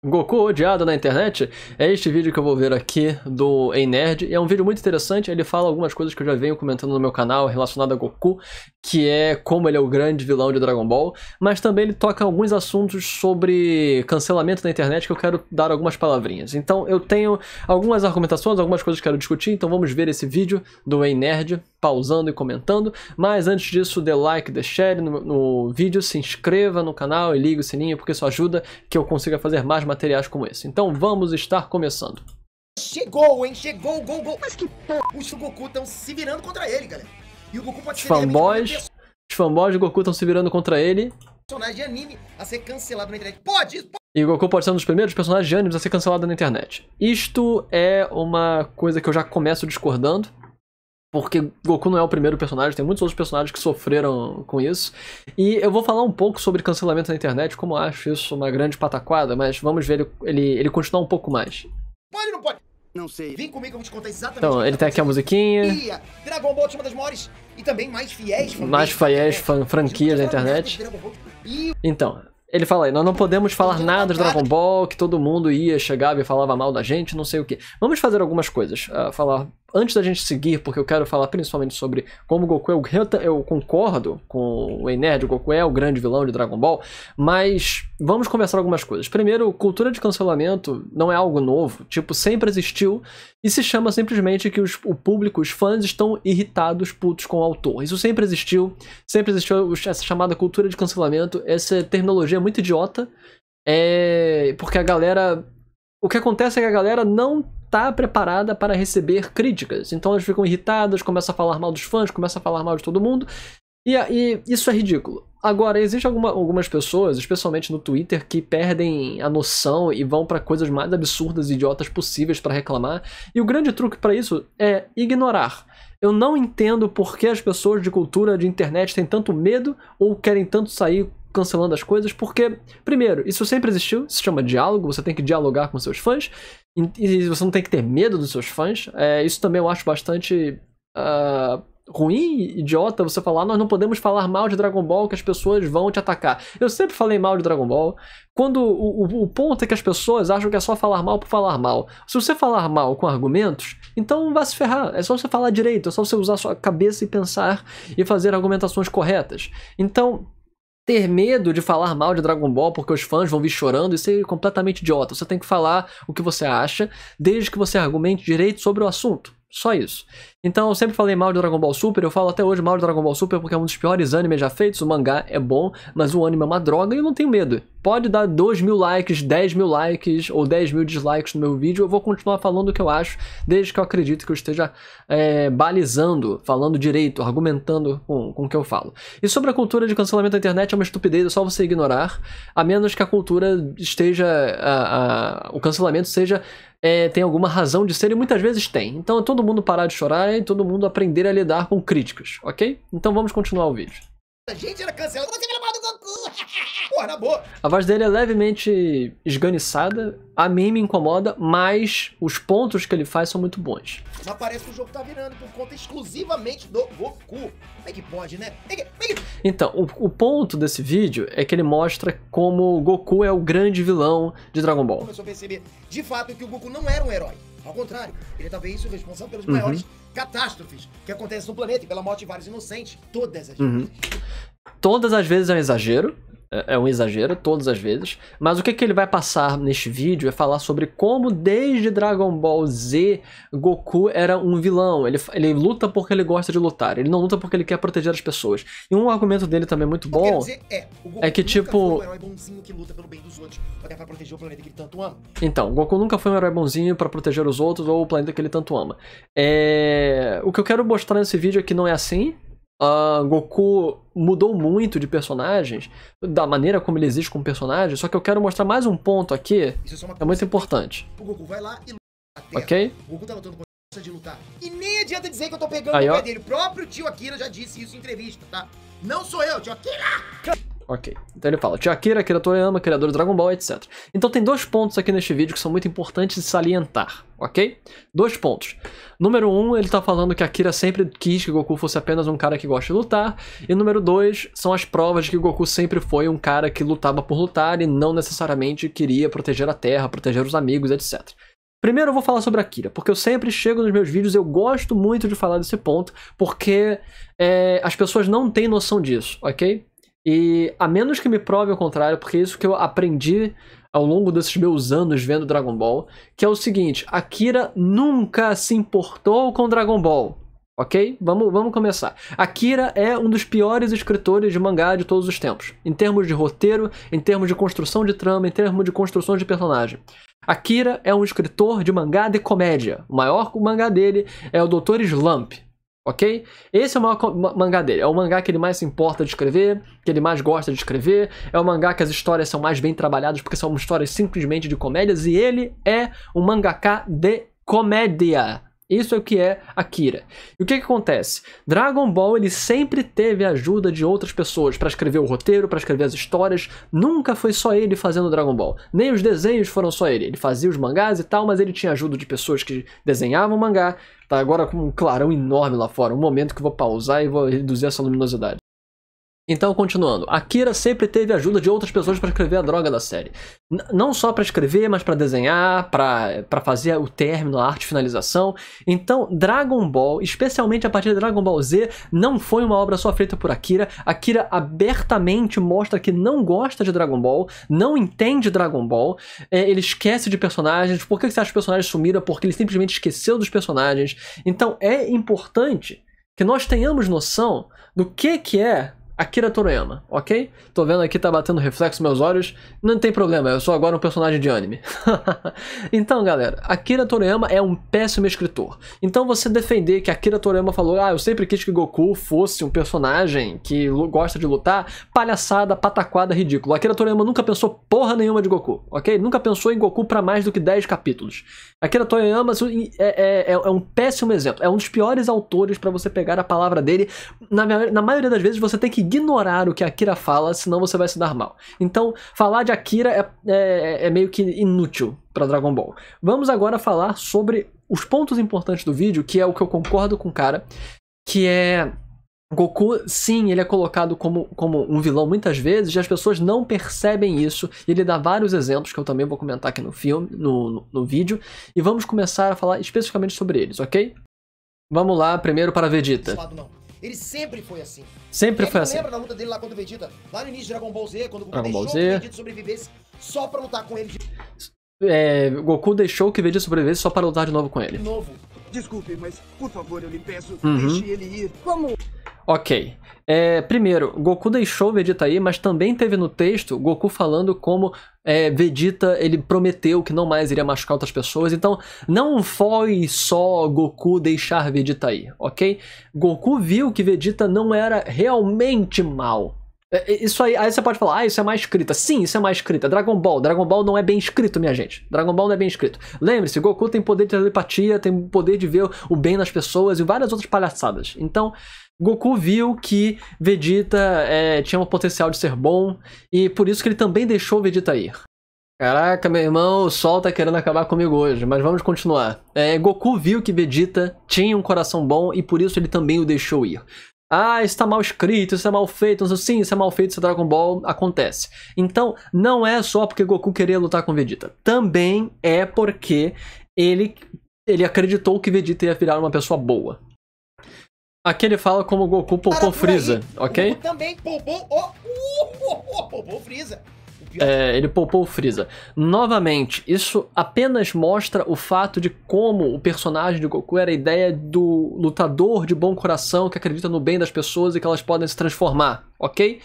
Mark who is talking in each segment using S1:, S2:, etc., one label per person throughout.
S1: Goku odiado na internet? É este vídeo que eu vou ver aqui do Ei Nerd. E é um vídeo muito interessante, ele fala algumas coisas que eu já venho comentando no meu canal relacionado a Goku, que é como ele é o grande vilão de Dragon Ball, mas também ele toca alguns assuntos sobre cancelamento na internet que eu quero dar algumas palavrinhas. Então eu tenho algumas argumentações, algumas coisas que eu quero discutir, então vamos ver esse vídeo do Ei Nerd, pausando e comentando. Mas antes disso, dê like, dê share no vídeo, se inscreva no canal e ligue o sininho, porque isso ajuda que eu consiga fazer mais materiais como esse. Então vamos estar começando.
S2: Chegou, hein? Chegou o Gol. Mas que porra! Os Goku estão se virando contra ele, galera. E o Goku pode ser
S1: os fanboys de Goku estão se virando contra ele.
S2: Personagem de anime a ser cancelado na internet. Pode!
S1: E o Goku pode ser um dos primeiros personagens de animes a ser cancelado na internet. Isto é uma coisa que eu já começo discordando, porque Goku não é o primeiro personagem, tem muitos outros personagens que sofreram com isso. E eu vou falar um pouco sobre cancelamento na internet, como eu acho isso uma grande pataquada, mas vamos ver ele continuar um pouco mais.
S2: Pode ou não pode? Não sei. Vem comigo que eu vou te contar exatamente.
S1: Então, ele tem aqui a musiquinha.
S2: Dragon Ball é uma das maiores e também mais fiéis
S1: franquias da internet. Então, ele fala aí, nós não podemos falar nada de Dragon Ball, que todo mundo ia, chegava e falava mal da gente, não sei o que. Vamos fazer algumas coisas. Antes da gente seguir, porque eu quero falar principalmente sobre como o Goku é eu concordo com o Ei Nerd, o Goku é o grande vilão de Dragon Ball, mas vamos conversar algumas coisas. Primeiro, cultura de cancelamento não é algo novo, tipo, sempre existiu e se chama simplesmente que o público, os fãs estão irritados, putos com o autor. Isso sempre existiu essa chamada cultura de cancelamento, essa terminologia é muito idiota, porque a galera... O que acontece é que a galera não tá preparada para receber críticas. Então elas ficam irritadas, começam a falar mal dos fãs, começam a falar mal de todo mundo. E isso é ridículo. Agora, existem algumas pessoas, especialmente no Twitter, que perdem a noção e vão para coisas mais absurdas e idiotas possíveis para reclamar. E o grande truque para isso é ignorar. Eu não entendo por que as pessoas de cultura de internet têm tanto medo ou querem tanto sair cancelando as coisas, porque, primeiro, isso sempre existiu, se chama diálogo, você tem que dialogar com seus fãs, e você não tem que ter medo dos seus fãs. Isso também eu acho bastante ruim e idiota você falar, nós não podemos falar mal de Dragon Ball que as pessoas vão te atacar. Eu sempre falei mal de Dragon Ball, quando o ponto é que as pessoas acham que é só falar mal por falar mal. Se você falar mal com argumentos, então vai se ferrar, é só você falar direito, é só você usar a sua cabeça e pensar e fazer argumentações corretas. Então, ter medo de falar mal de Dragon Ball porque os fãs vão vir chorando, isso é completamente idiota. Você tem que falar o que você acha, desde que você argumente direito sobre o assunto. Só isso. Então eu sempre falei mal de Dragon Ball Super, eu falo até hoje mal de Dragon Ball Super porque é um dos piores animes já feitos, o mangá é bom, mas o anime é uma droga e eu não tenho medo. Pode dar 2.000 likes, 10.000 likes ou 10.000 dislikes no meu vídeo, eu vou continuar falando o que eu acho, desde que eu acredito que eu esteja balizando, falando direito, argumentando com o que eu falo. E sobre a cultura de cancelamento da internet é uma estupidez, é só você ignorar, a menos que a cultura esteja, o cancelamento seja... tem alguma razão de ser e muitas vezes tem. Então é todo mundo parar de chorar e todo mundo aprender a lidar com críticas, ok? Então vamos continuar o vídeo.
S2: A gente era cancelado, você vai levar do Goku! Porra, na boa!
S1: A voz dele é levemente esganiçada, a mim me incomoda, mas os pontos que ele faz são muito bons.
S2: Mas parece que o jogo tá virando por conta exclusivamente do Goku. Como é que pode, né?
S1: Então, o ponto desse vídeo é que ele mostra como o Goku é o grande vilão de Dragon Ball.
S2: Começou a perceber, de fato, que o Goku não era um herói. Ao contrário, ele é talvez o responsável pelas maiores catástrofes que acontecem no planeta e pela morte de vários inocentes. Todas as vezes.
S1: Todas as vezes é um exagero. É um exagero, todas as vezes. Mas o que ele vai passar neste vídeo é falar sobre como desde Dragon Ball Z, Goku era um vilão. Ele luta porque ele gosta de lutar. Ele não luta porque ele quer proteger as pessoas. E um argumento dele também muito bom é que tipo...
S2: Foi um herói bonzinho que luta pelo bem dos outros, até pra proteger o planeta que ele tanto ama.
S1: Então, Goku nunca foi um herói bonzinho pra proteger os outros ou o planeta que ele tanto ama. O que eu quero mostrar nesse vídeo é que não é assim. Goku mudou muito de personagens, da maneira como ele existe como personagem, só que eu quero mostrar mais um ponto aqui, é muito importante.
S2: O Goku vai lá e luta a Terra.
S1: Ok?
S2: O Goku tá lutando com a de lutar. E nem adianta dizer que eu tô pegando
S1: aí,
S2: o pé dele. O próprio tio Akira já disse isso em entrevista, tá? Não sou eu, tio Akira!
S1: Ok. Então ele fala, Tia Akira, Akira Toriyama, criador do Dragon Ball, etc. Então tem 2 pontos aqui neste vídeo que são muito importantes de salientar, ok? 2 pontos. Número 1, ele tá falando que Akira sempre quis que Goku fosse apenas um cara que gosta de lutar. E número 2, são as provas de que Goku sempre foi um cara que lutava por lutar e não necessariamente queria proteger a Terra, proteger os amigos, etc. Primeiro eu vou falar sobre Akira, porque eu sempre chego nos meus vídeos, eu gosto muito de falar desse ponto, porque as pessoas não têm noção disso, ok? E a menos que me prove o contrário, porque é isso que eu aprendi ao longo desses meus anos vendo Dragon Ball, que é o seguinte, Akira nunca se importou com Dragon Ball, ok? Vamos começar. Akira é um dos piores escritores de mangá de todos os tempos, em termos de roteiro, em termos de construção de trama, em termos de construção de personagem. Akira é um escritor de mangá de comédia. O maior mangá dele é o Dr. Slump, ok? Esse é o maior mangá dele. É o mangá que ele mais se importa de escrever, que ele mais gosta de escrever. É o mangá que as histórias são mais bem trabalhadas porque são histórias simplesmente de comédias. E ele é um mangaka de comédia. Isso é o que é Akira. E o que acontece? Dragon Ball ele sempre teve a ajuda de outras pessoas para escrever o roteiro, para escrever as histórias. Nunca foi só ele fazendo Dragon Ball. Nem os desenhos foram só ele. Ele fazia os mangás e tal, mas ele tinha ajuda de pessoas que desenhavam mangá. Tá agora com um clarão enorme lá fora. Um momento que eu vou pausar e vou reduzir essa luminosidade. Então, continuando, Akira sempre teve a ajuda de outras pessoas para escrever a droga da série. Não só para escrever, mas para desenhar, para fazer o término, a arte de finalização. Então, Dragon Ball, especialmente a partir de Dragon Ball Z, não foi uma obra só feita por Akira. Akira abertamente mostra que não gosta de Dragon Ball, não entende Dragon Ball, ele esquece de personagens. Por que você acha que os personagens sumiram? Porque ele simplesmente esqueceu dos personagens. Então, é importante que nós tenhamos noção do que é Akira Toriyama, ok? Tô vendo aqui, tá batendo reflexo nos meus olhos. Não tem problema, eu sou agora um personagem de anime. Então, galera, Akira Toriyama é um péssimo escritor. Então você defender que Akira Toriyama falou eu sempre quis que Goku fosse um personagem que gosta de lutar, palhaçada, pataquada, ridículo. Akira Toriyama nunca pensou porra nenhuma de Goku, ok? Nunca pensou em Goku pra mais do que 10 capítulos. Akira Toriyama é um péssimo exemplo. É um dos piores autores pra você pegar a palavra dele. Na maioria das vezes você tem que ignorar o que Akira fala, senão você vai se dar mal. Então, falar de Akira é meio que inútil para Dragon Ball. Vamos agora falar sobre os pontos importantes do vídeo, que é o que eu concordo com o cara, que é Goku, sim, ele é colocado como um vilão muitas vezes, e as pessoas não percebem isso, e ele dá vários exemplos, que eu também vou comentar aqui no filme, no vídeo, e vamos começar a falar especificamente sobre eles, ok? Vamos lá, primeiro para Vegeta.
S2: Ele sempre foi assim.
S1: Sempre foi assim.
S2: Lembra da luta dele lá contra o Vegeta? Lá no início de Dragon Ball Z, quando o Goku deixou que o Vegeta sobrevivesse só pra lutar com ele.
S1: Goku deixou que o Vegeta sobrevivesse só para lutar de novo com ele.
S2: De novo.
S3: Desculpe, mas por favor, eu lhe peço, deixe ele ir. Como?
S1: Ok. Primeiro, Goku deixou o Vegeta ir, mas também teve no texto Goku falando como Vegeta, ele prometeu que não mais iria machucar outras pessoas, então não foi só Goku deixar Vegeta ir, ok? Goku viu que Vegeta não era realmente mal. Isso aí você pode falar, isso é má escrita. Sim, isso é má escrita. Dragon Ball não é bem escrito, minha gente. Dragon Ball não é bem escrito. Lembre-se, Goku tem poder de telepatia, tem poder de ver o bem nas pessoas e várias outras palhaçadas. Então, Goku viu que Vegeta tinha um potencial de ser bom e por isso que ele também deixou Vegeta ir. Caraca, meu irmão, o sol tá querendo acabar comigo hoje, mas vamos continuar. Goku viu que Vegeta tinha um coração bom e por isso ele também o deixou ir. Isso tá mal escrito, isso é mal feito. Sim, isso é mal feito, isso é Dragon Ball, acontece. Então, não é só porque Goku queria lutar com Vegeta. Também é porque ele acreditou que Vegeta ia virar uma pessoa boa. Aqui ele fala como Goku poupou Freeza, ok?
S2: Goku também poupou poupou Freeza.
S1: Ele poupou o Freeza. Novamente, isso apenas mostra o fato de como o personagem de Goku era a ideia do lutador de bom coração que acredita no bem das pessoas e que elas podem se transformar, ok?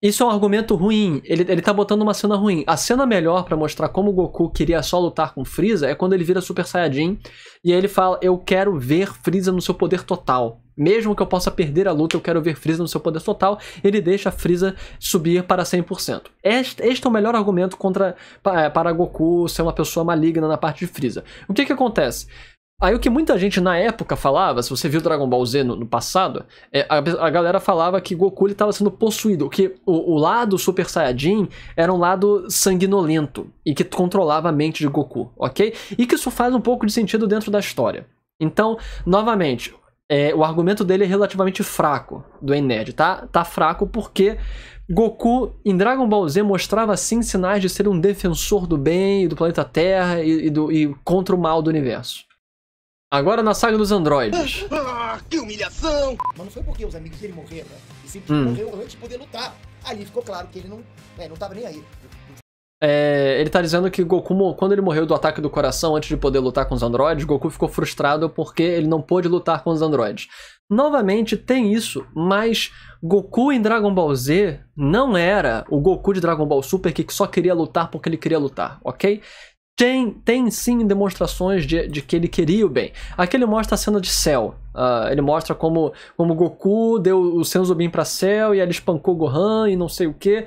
S1: Isso é um argumento ruim, ele tá botando uma cena ruim. A cena melhor pra mostrar como o Goku queria só lutar com Freeza é quando ele vira Super Saiyajin e aí ele fala, eu quero ver Freeza no seu poder total. Mesmo que eu possa perder a luta, eu quero ver Freeza no seu poder total. Ele deixa Freeza subir para 100%. Este é o melhor argumento para Goku ser uma pessoa maligna na parte de Freeza. O que acontece? Aí o que muita gente na época falava, se você viu Dragon Ball Z no passado, a galera falava que Goku estava sendo possuído, que o lado Super Saiyajin era um lado sanguinolento e que controlava a mente de Goku, ok? E que isso faz um pouco de sentido dentro da história. Então, novamente, o argumento dele é relativamente fraco, do Nerd, tá? Tá fraco porque Goku, em Dragon Ball Z, mostrava sim sinais de ser um defensor do bem, do planeta Terra e contra o mal do universo. Agora na saga dos androides.
S3: Que humilhação!
S2: Mas não foi porque os amigos dele morreram, né? E simplesmente morreu antes de poder lutar. Ali ficou claro que ele não tava nem aí.
S1: Ele tá dizendo que Goku, quando ele morreu do ataque do coração antes de poder lutar com os androides, Goku ficou frustrado porque ele não pôde lutar com os androides. Novamente, tem isso, mas Goku em Dragon Ball Z não era o Goku de Dragon Ball Super que só queria lutar porque ele queria lutar, ok? Tem sim demonstrações de que ele queria o bem. Aqui ele mostra a cena de Cell. Ele mostra como Goku deu o Senzubin pra Cell e ele espancou Gohan e não sei o que.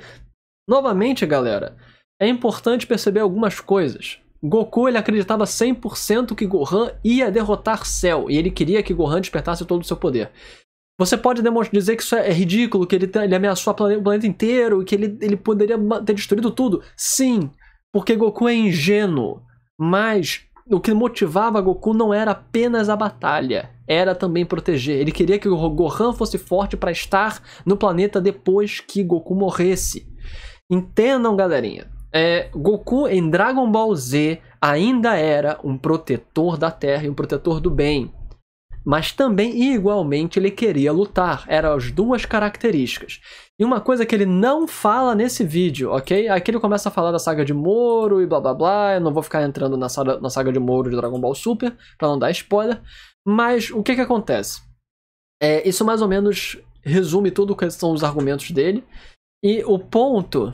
S1: Novamente, galera, é importante perceber algumas coisas. Goku ele acreditava 100% que Gohan ia derrotar Cell e ele queria que Gohan despertasse todo o seu poder. Você pode dizer que isso é ridículo, que ele ameaçou o planeta inteiro, que ele poderia ter destruído tudo. Sim, porque Goku é ingênuo, mas o que motivava Goku não era apenas a batalha, era também proteger. Ele queria que o Gohan fosse forte para estar no planeta depois que Goku morresse. Entendam, galerinha. Goku em Dragon Ball Z ainda era um protetor da Terra e um protetor do bem. Mas também, igualmente, ele queria lutar. Eram as duas características. E uma coisa que ele não fala nesse vídeo, ok? Aqui ele começa a falar da saga de Moro e blá blá blá. Eu não vou ficar entrando na saga de Moro de Dragon Ball Super, pra não dar spoiler. Mas o que acontece? Isso mais ou menos resume tudo o que são os argumentos dele. E o ponto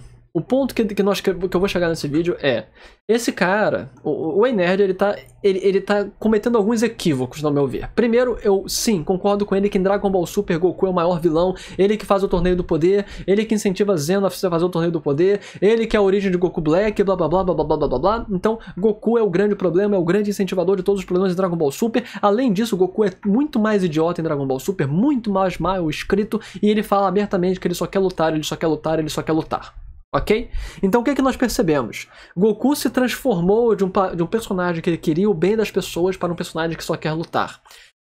S1: que eu vou chegar nesse vídeo é... Esse cara, o Nerd, ele tá cometendo alguns equívocos, no meu ver. Primeiro, eu sim, concordo com ele que em Dragon Ball Super, Goku é o maior vilão. Ele que faz o Torneio do Poder. Ele que incentiva Zeno a fazer o Torneio do Poder. Ele que é a origem de Goku Black, blá blá blá blá blá blá blá blá. Então, Goku é o grande problema, é o grande incentivador de todos os problemas de Dragon Ball Super. Além disso, Goku é muito mais idiota em Dragon Ball Super, muito mais mal escrito. E ele fala abertamente que ele só quer lutar, ele só quer lutar, ele só quer lutar. Ok? Então o que nós percebemos? Goku se transformou de um personagem que ele queria o bem das pessoas para um personagem que só quer lutar.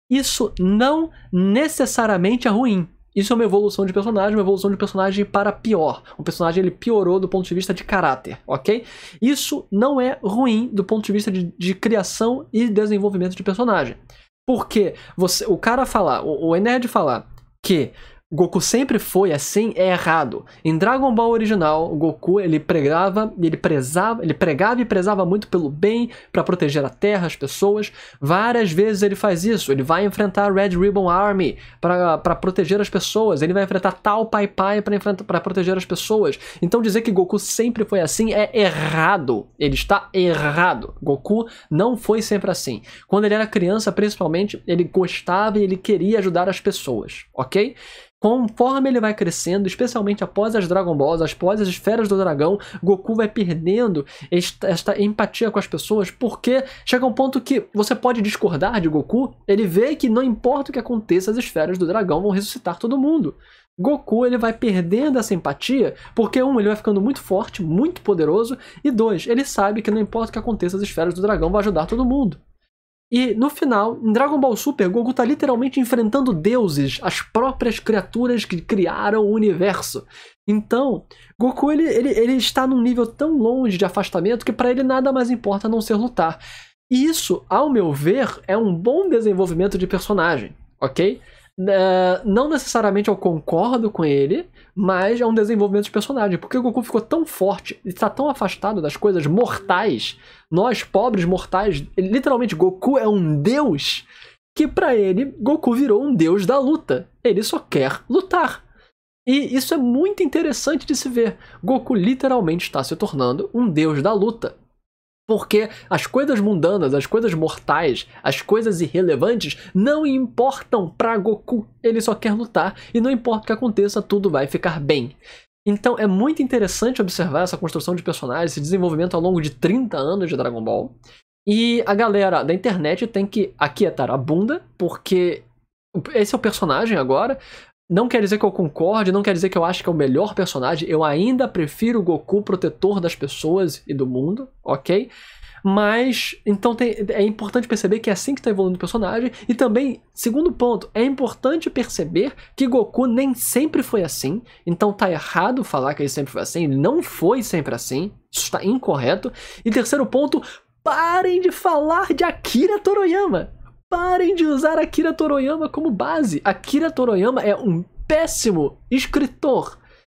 S1: Isso não necessariamente é ruim. Isso é uma evolução de personagem para pior. O personagem ele piorou do ponto de vista de caráter, ok? Isso não é ruim do ponto de vista de criação e desenvolvimento de personagem. Porque o cara falar, o Nerd falar que Goku sempre foi assim é errado. Em Dragon Ball original, o Goku ele pregava e prezava muito pelo bem para proteger a Terra, as pessoas. Várias vezes ele faz isso. Ele vai enfrentar a Red Ribbon Army para proteger as pessoas. Ele vai enfrentar Tao Pai Pai para proteger as pessoas. Então dizer que Goku sempre foi assim é errado. Ele está errado. Goku não foi sempre assim. Quando ele era criança, principalmente, ele gostava e ele queria ajudar as pessoas, ok? Conforme ele vai crescendo, especialmente após as Dragon Balls, após as esferas do dragão, Goku vai perdendo esta empatia com as pessoas, porque chega um ponto que você pode discordar de Goku, ele vê que não importa o que aconteça, as esferas do dragão vão ressuscitar todo mundo. Goku ele vai perdendo essa empatia, porque ele vai ficando muito forte, muito poderoso, e 2, ele sabe que não importa o que aconteça, as esferas do dragão vão ajudar todo mundo. E no final, em Dragon Ball Super, Goku tá literalmente enfrentando deuses, as próprias criaturas que criaram o universo. Então, Goku ele está num nível tão longe de afastamento que para ele nada mais importa a não ser lutar. E isso, ao meu ver, é um bom desenvolvimento de personagem, ok? Não necessariamente eu concordo com ele, mas é um desenvolvimento de personagem, porque o Goku ficou tão forte, está tão afastado das coisas mortais, nós pobres mortais, literalmente Goku é um deus, que pra ele Goku virou um deus da luta, ele só quer lutar. E isso é muito interessante de se ver, Goku literalmente está se tornando um deus da luta. Porque as coisas mundanas, as coisas mortais, as coisas irrelevantes não importam pra Goku. Ele só quer lutar e não importa o que aconteça, tudo vai ficar bem. Então é muito interessante observar essa construção de personagens, esse desenvolvimento ao longo de 30 anos de Dragon Ball. E a galera da internet tem que aquietar a bunda, porque esse é o personagem agora. Não quer dizer que eu concorde, não quer dizer que eu acho que é o melhor personagem. Eu ainda prefiro o Goku protetor das pessoas e do mundo, ok? Mas, então é importante perceber que é assim que está evoluindo o personagem. E também, segundo ponto, é importante perceber que Goku nem sempre foi assim. Então tá errado falar que ele sempre foi assim. Ele não foi sempre assim. Isso está incorreto. E terceiro ponto, parem de falar de Akira Toriyama. Parem de usar Akira Toriyama como base. Akira Toriyama é um péssimo escritor.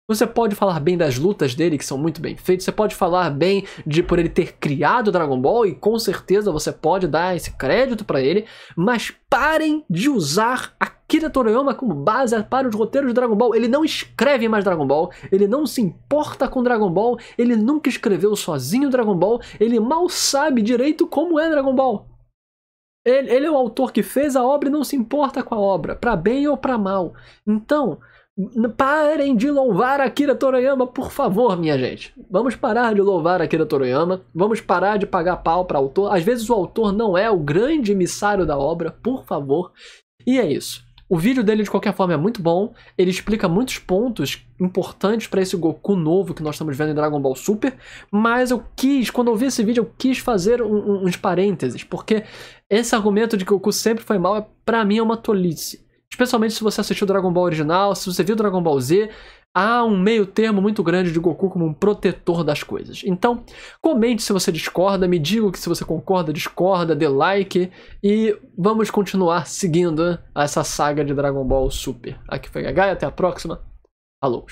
S1: Você pode falar bem das lutas dele, que são muito bem feitas. Você pode falar bem por ele ter criado Dragon Ball, e com certeza você pode dar esse crédito pra ele. Mas parem de usar Akira Toriyama como base para os roteiros de Dragon Ball. Ele não escreve mais Dragon Ball. Ele não se importa com Dragon Ball. Ele nunca escreveu sozinho Dragon Ball. Ele mal sabe direito como é Dragon Ball. Ele é o autor que fez a obra e não se importa com a obra, pra bem ou pra mal. Então, parem de louvar Akira Toriyama, por favor, minha gente. Vamos parar de louvar Akira Toriyama, vamos parar de pagar pau para autor. Às vezes o autor não é o grande emissário da obra, por favor. E é isso. O vídeo dele, de qualquer forma, é muito bom. Ele explica muitos pontos importantes para esse Goku novo que nós estamos vendo em Dragon Ball Super. Mas quando eu vi esse vídeo, eu quis fazer uns parênteses. Porque esse argumento de que o Goku sempre foi mal, pra mim, é uma tolice. Especialmente se você assistiu o Dragon Ball original, se você viu o Dragon Ball Z, há um meio termo muito grande de Goku como um protetor das coisas. Então, comente se você discorda, me diga que se você concorda, discorda, dê like, e vamos continuar seguindo essa saga de Dragon Ball Super. Aqui foi Gagai, até a próxima. Falou!